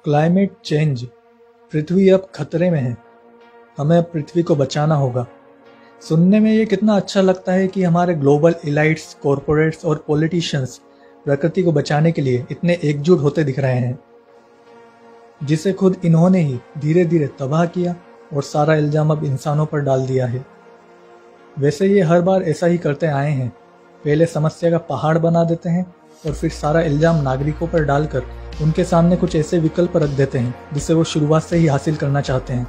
Climate change, पृथ्वी अब खतरे में है। हमें पृथ्वी को बचाना होगा। सुनने में ये कितना अच्छा लगता है कि हमारे ग्लोबल इलाइट्स, कॉरपोरेट्स और पॉलिटिशियंस प्रकृति को बचाने के लिए इतने एकजुट होते दिख रहे हैं, जिसे खुद इन्होंने ही धीरे धीरे तबाह किया और सारा इल्जाम अब इंसानों पर डाल दिया है। वैसे ये हर बार ऐसा ही करते आए हैं। पहले समस्या का पहाड़ बना देते हैं और फिर सारा इल्जाम नागरिकों पर डालकर उनके सामने कुछ ऐसे विकल्प रख देते हैं जिसे वो शुरुआत से ही हासिल करना चाहते हैं।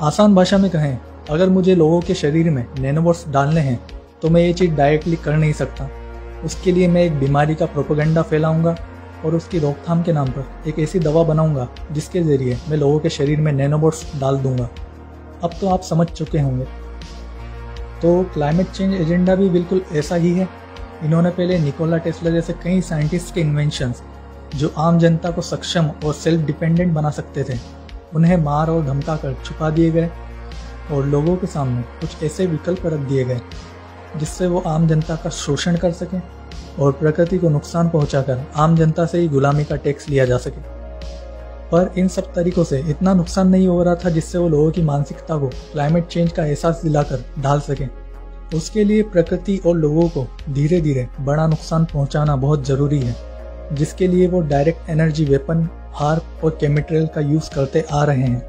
आसान भाषा में कहें, अगर मुझे लोगों के शरीर में नैनोबोट्स डालने हैं तो मैं ये चीज़ डायरेक्टली कर नहीं सकता। उसके लिए मैं एक बीमारी का प्रोपेगेंडा फैलाऊंगा और उसकी रोकथाम के नाम पर एक ऐसी दवा बनाऊंगा जिसके ज़रिए मैं लोगों के शरीर में नैनोबोट्स डाल दूंगा। अब तो आप समझ चुके होंगे। तो क्लाइमेट चेंज एजेंडा भी बिल्कुल ऐसा ही है। इन्होंने पहले निकोला टेस्ला जैसे कई साइंटिस्ट के इन्वेंशंस जो आम जनता को सक्षम और सेल्फ डिपेंडेंट बना सकते थे, उन्हें मार और धमका कर छुपा दिए गए और लोगों के सामने कुछ ऐसे विकल्प रख दिए गए जिससे वो आम जनता का शोषण कर सकें और प्रकृति को नुकसान पहुंचाकर आम जनता से ही गुलामी का टैक्स लिया जा सके। पर इन सब तरीकों से इतना नुकसान नहीं हो रहा था जिससे वो लोगों की मानसिकता को क्लाइमेट चेंज का एहसास दिलाकर ढाल सकें। उसके लिए प्रकृति और लोगों को धीरे धीरे बड़ा नुकसान पहुंचाना बहुत ज़रूरी है, जिसके लिए वो डायरेक्ट एनर्जी वेपन, हार्प और केमिकल का यूज़ करते आ रहे हैं।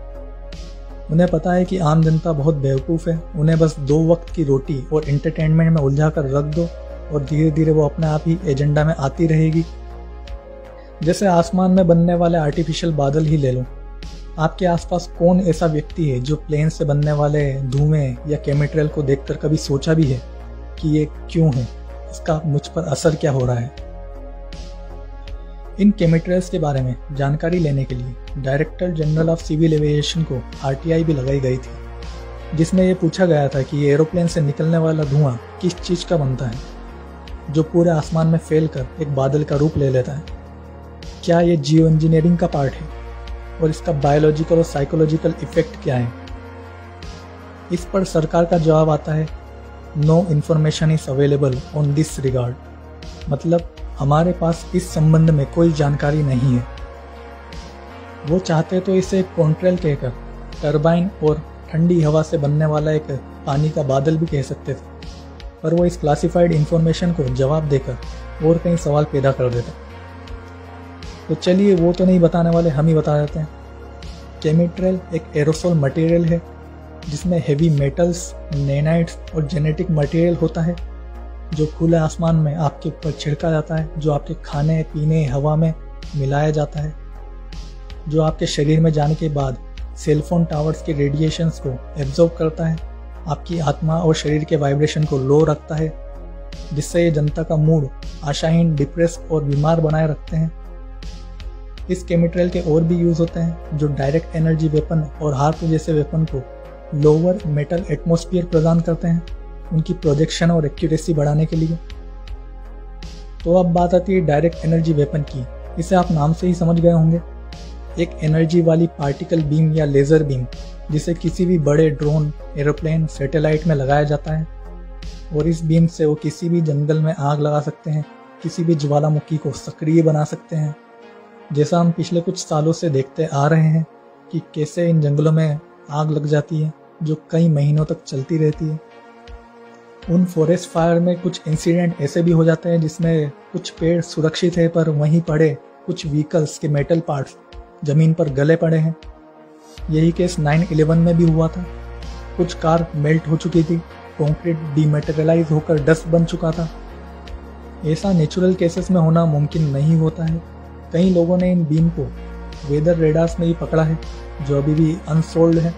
उन्हें पता है कि आम जनता बहुत बेवकूफ़ है। उन्हें बस 2 वक्त की रोटी और एंटरटेनमेंट में उलझा कर रख दो और धीरे धीरे वो अपने आप ही एजेंडा में आती रहेगी। जैसे आसमान में बनने वाले आर्टिफिशियल बादल ही ले लो। आपके आसपास कौन ऐसा व्यक्ति है जो प्लेन से बनने वाले धुएं या केमिकल को देखकर कभी सोचा भी है कि ये क्यों है, इसका मुझ पर असर क्या हो रहा है? इन केमिकल्स के बारे में जानकारी लेने के लिए director general of civil aviation को RTI भी लगाई गई थी, जिसमें ये पूछा गया था कि ये एरोप्लेन से निकलने वाला धुआं किस चीज़ का बनता है जो पूरे आसमान में फैलकर एक बादल का रूप ले लेता है। क्या ये जियो इंजीनियरिंग का पार्ट है और इसका बायोलॉजिकल और साइकोलॉजिकल इफेक्ट क्या है? इस पर सरकार का जवाब आता है, no information is available on this regard. मतलब हमारे पास इस संबंध में कोई जानकारी नहीं है। वो चाहते तो इसे कॉन्ट्रेल कहकर टरबाइन और ठंडी हवा से बनने वाला एक पानी का बादल भी कह सकते थे, पर वो इस क्लासिफाइड इंफॉर्मेशन को जवाब देकर और कई सवाल पैदा कर देते। तो चलिए, वो तो नहीं बताने वाले, हम ही बता देते हैं। केमिकल एक एरोसोल मटेरियल है जिसमें हेवी मेटल्स, नैनाइड्स और जेनेटिक मटेरियल होता है जो खुले आसमान में आपके ऊपर छिड़का जाता है, जो आपके खाने पीने हवा में मिलाया जाता है, जो आपके शरीर में जाने के बाद सेलफोन टावर्स के रेडिएशंस को एब्जॉर्ब करता है, आपकी आत्मा और शरीर के वाइब्रेशन को लो रखता है, जिससे ये जनता का मूड आशाहीन, डिप्रेस और बीमार बनाए रखते हैं। इस केमिकल के और भी यूज़ होते हैं जो डायरेक्ट एनर्जी वेपन और हार्प जैसे वेपन को लोअर मेटल एटमॉस्फेयर प्रदान करते हैं, उनकी प्रोजेक्शन और एक्यूरेसी बढ़ाने के लिए। तो अब बात आती है डायरेक्ट एनर्जी वेपन की। इसे आप नाम से ही समझ गए होंगे, एक एनर्जी वाली पार्टिकल बीम या लेज़र बीम जिसे किसी भी बड़े ड्रोन, एरोप्लेन, सैटेलाइट में लगाया जाता है और इस बीम से वो किसी भी जंगल में आग लगा सकते हैं, किसी भी ज्वालामुखी को सक्रिय बना सकते हैं। जैसा हम पिछले कुछ सालों से देखते आ रहे हैं कि कैसे इन जंगलों में आग लग जाती है जो कई महीनों तक चलती रहती है। उन फॉरेस्ट फायर में कुछ इंसिडेंट ऐसे भी हो जाते हैं जिसमें कुछ पेड़ सुरक्षित है पर वहीं पड़े कुछ व्हीकल्स के मेटल पार्ट्स ज़मीन पर गले पड़े हैं। यही केस 9/11 में भी हुआ था। कुछ कार मेल्ट हो चुकी थी, कंक्रीट डीमेटेरियलाइज होकर डस्ट बन चुका था। ऐसा नेचुरल केसेस में होना मुमकिन नहीं होता है। कई लोगों ने इन बीम को वेदर रेडार्स में ही पकड़ा है जो अभी भी अनसोल्ड है।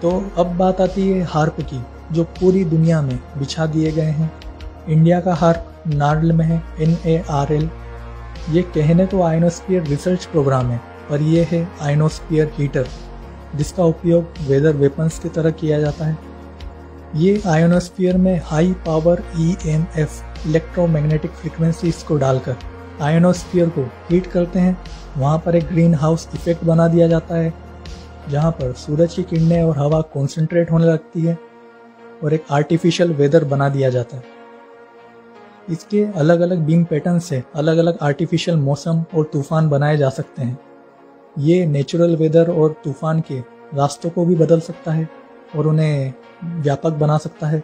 तो अब बात आती है हार्प की, जो पूरी दुनिया में बिछा दिए गए हैं। इंडिया का हार्प नार्ल में है, NARL। ये कहने तो आयनोस्फीयर रिसर्च प्रोग्राम है, पर यह है आयनोस्फीयर हीटर जिसका उपयोग वेदर वेपन्स की तरह किया जाता है। ये आयनोस्फीयर में high power EMF electromagnetic frequencies को डालकर आयनोस्फीयर को हीट करते हैं। वहाँ पर एक ग्रीन हाउस इफेक्ट बना दिया जाता है जहाँ पर सूरज की किरणें और हवा कॉन्सेंट्रेट होने लगती है और एक आर्टिफिशियल वेदर बना दिया जाता है। इसके अलग अलग बीम पैटर्न से अलग अलग आर्टिफिशियल मौसम और तूफान बनाए जा सकते हैं। ये नेचुरल वेदर और तूफान के रास्तों को भी बदल सकता है और उन्हें व्यापक बना सकता है।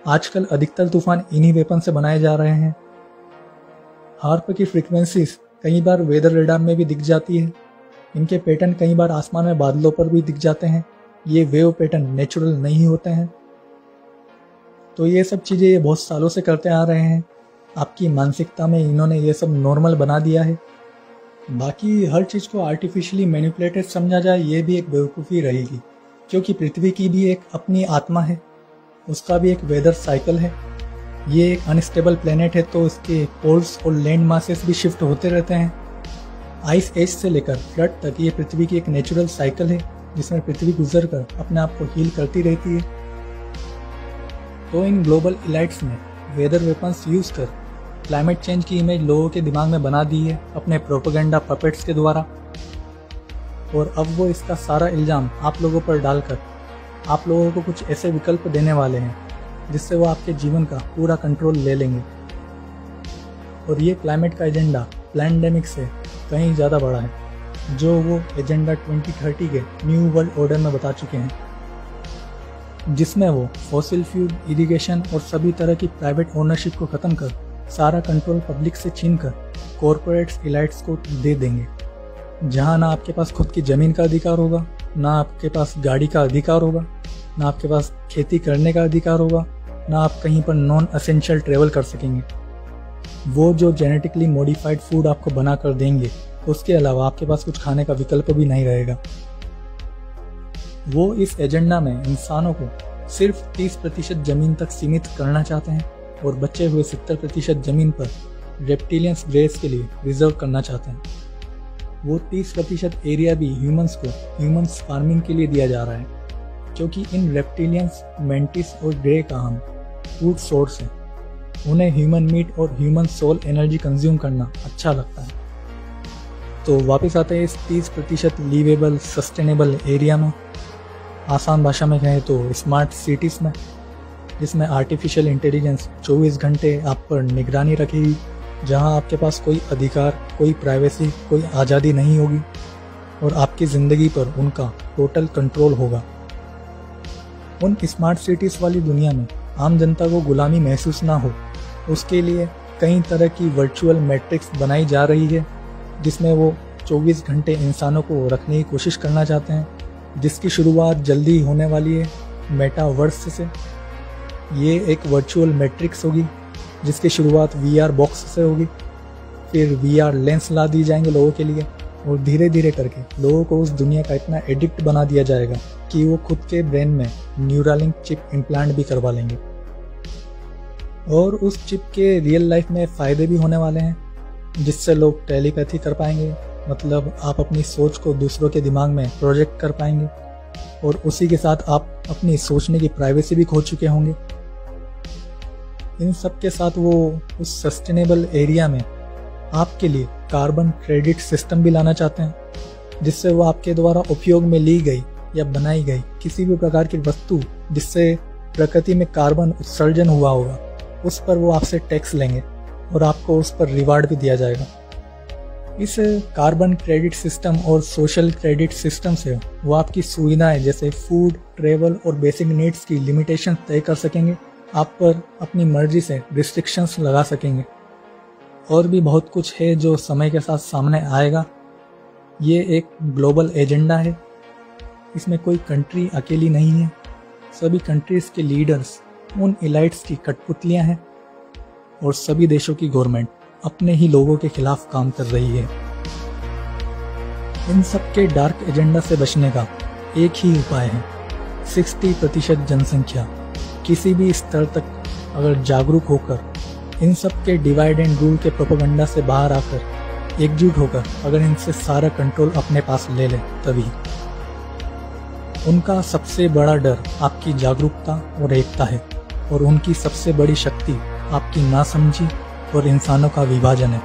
आजकल अधिकतर तूफान इन्हीं वेपन से बनाए जा रहे हैं। हार्प की फ्रीक्वेंसीज कई बार वेदर रेडार में भी दिख जाती है। इनके पैटर्न कई बार आसमान में बादलों पर भी दिख जाते हैं। ये वेव पैटर्न नेचुरल नहीं होते हैं। तो ये सब चीज़ें ये बहुत सालों से करते आ रहे हैं। आपकी मानसिकता में इन्होंने ये सब नॉर्मल बना दिया है। बाकी हर चीज़ को आर्टिफिशियली मैनिपुलेटेड समझा जाए ये भी एक बेवकूफ़ी रहेगी, क्योंकि पृथ्वी की भी एक अपनी आत्मा है, उसका भी एक वेदर साइकिल है। ये एक अनस्टेबल प्लेनेट है तो इसके पोल्स और लैंड मासेस भी शिफ्ट होते रहते हैं। आइस एज से लेकर फ्लड तक ये पृथ्वी की एक नेचुरल साइकिल है जिसमें पृथ्वी गुजर कर अपने आप को हील करती रहती है। तो इन ग्लोबल इलाइट्स ने वेदर वेपन्स यूज़ कर क्लाइमेट चेंज की इमेज लोगों के दिमाग में बना दी है अपने प्रोपेगेंडा पपेट्स के द्वारा। और अब वो इसका सारा इल्ज़ाम आप लोगों पर डालकर आप लोगों को कुछ ऐसे विकल्प देने वाले हैं जिससे वो आपके जीवन का पूरा कंट्रोल ले लेंगे। और ये क्लाइमेट का एजेंडा पैंडेमिक से कहीं ज़्यादा बड़ा है, जो वो एजेंडा 2030 के न्यू वर्ल्ड ऑर्डर में बता चुके हैं, जिसमें वो फॉसिल फ्यूल, इरिगेशन और सभी तरह की प्राइवेट ओनरशिप को ख़त्म कर सारा कंट्रोल पब्लिक से छीन कर कॉरपोरेट्स इलाइट्स को दे देंगे। जहाँ ना आपके पास खुद की ज़मीन का अधिकार होगा, ना आपके पास गाड़ी का अधिकार होगा, ना आपके पास खेती करने का अधिकार होगा, ना आप कहीं पर नॉन एसेंशियल ट्रेवल कर सकेंगे। वो जो जेनेटिकली मॉडिफाइड फूड आपको बना कर देंगे, उसके अलावा आपके पास कुछ खाने का विकल्प भी नहीं रहेगा। वो इस एजेंडा में इंसानों को सिर्फ 30% ज़मीन तक सीमित करना चाहते हैं और बचे हुए 70% ज़मीन पर रेप्टिलियंस ग्रेस के लिए रिजर्व करना चाहते हैं। वो 30% एरिया भी ह्यूमंस को ह्यूमंस फार्मिंग के लिए दिया जा रहा है, क्योंकि इन रेप्टिलियंस, मेंटिस और ग्रे का हम फूड सोर्स है। उन्हें ह्यूमन मीट और ह्यूमन सोल एनर्जी कंज्यूम करना अच्छा लगता है। तो वापस आते हैं इस 30% लिवेबल सस्टेनेबल एरिया में। आसान भाषा में कहें तो स्मार्ट सिटीज़ में, जिसमें आर्टिफिशियल इंटेलिजेंस 24 घंटे आप पर निगरानी रखेगी, जहां आपके पास कोई अधिकार, कोई प्राइवेसी, कोई आज़ादी नहीं होगी और आपकी ज़िंदगी पर उनका टोटल कंट्रोल होगा। उन स्मार्ट सिटीज़ वाली दुनिया में आम जनता को गुलामी महसूस ना हो, उसके लिए कई तरह की वर्चुअल मैट्रिक्स बनाई जा रही है, जिसमें वो 24 घंटे इंसानों को रखने की कोशिश करना चाहते हैं, जिसकी शुरुआत जल्दी होने वाली है मेटावर्स से। ये एक वर्चुअल मैट्रिक्स होगी जिसकी शुरुआत VR बॉक्स से होगी, फिर VR लेंस ला दी जाएंगे लोगों के लिए और धीरे धीरे करके लोगों को उस दुनिया का इतना एडिक्ट बना दिया जाएगा कि वो खुद के ब्रेन में न्यूरालिंक चिप इम्प्लांट भी करवा लेंगे। और उस चिप के रियल लाइफ में फ़ायदे भी होने वाले हैं, जिससे लोग टेलीपैथी कर पाएंगे, मतलब आप अपनी सोच को दूसरों के दिमाग में प्रोजेक्ट कर पाएंगे और उसी के साथ आप अपनी सोचने की प्राइवेसी भी खो चुके होंगे। इन सब के साथ वो उस सस्टेनेबल एरिया में आपके लिए कार्बन क्रेडिट सिस्टम भी लाना चाहते हैं, जिससे वो आपके द्वारा उपयोग में ली गई या बनाई गई किसी भी प्रकार की वस्तु जिससे प्रकृति में कार्बन उत्सर्जन हुआ होगा, उस पर वो आपसे टैक्स लेंगे और आपको उस पर रिवार्ड भी दिया जाएगा। इस कार्बन क्रेडिट सिस्टम और सोशल क्रेडिट सिस्टम से वो आपकी सुविधाएं जैसे फूड, ट्रेवल और बेसिक नीड्स की लिमिटेशन तय कर सकेंगे, आप पर अपनी मर्जी से रिस्ट्रिक्शंस लगा सकेंगे। और भी बहुत कुछ है जो समय के साथ सामने आएगा। ये एक ग्लोबल एजेंडा है, इसमें कोई कंट्री अकेली नहीं है। सभी कंट्रीज़ के लीडर्स उन इलाइट्स की कठपुतलियां हैं और सभी देशों की गवर्नमेंट अपने ही लोगों के खिलाफ काम कर रही है। इन सब के डार्क एजेंडा से बचने का एक ही उपाय है, 60% जनसंख्या किसी भी स्तर तक अगर जागरूक होकर इन सब के डिवाइड एंड रूल के प्रोपेगेंडा से बाहर आकर एकजुट होकर अगर इनसे सारा कंट्रोल अपने पास ले ले, तभी। उनका सबसे बड़ा डर आपकी जागरूकता और एकता है और उनकी सबसे बड़ी शक्ति आपकी नासमझी और इंसानों का विभाजन है।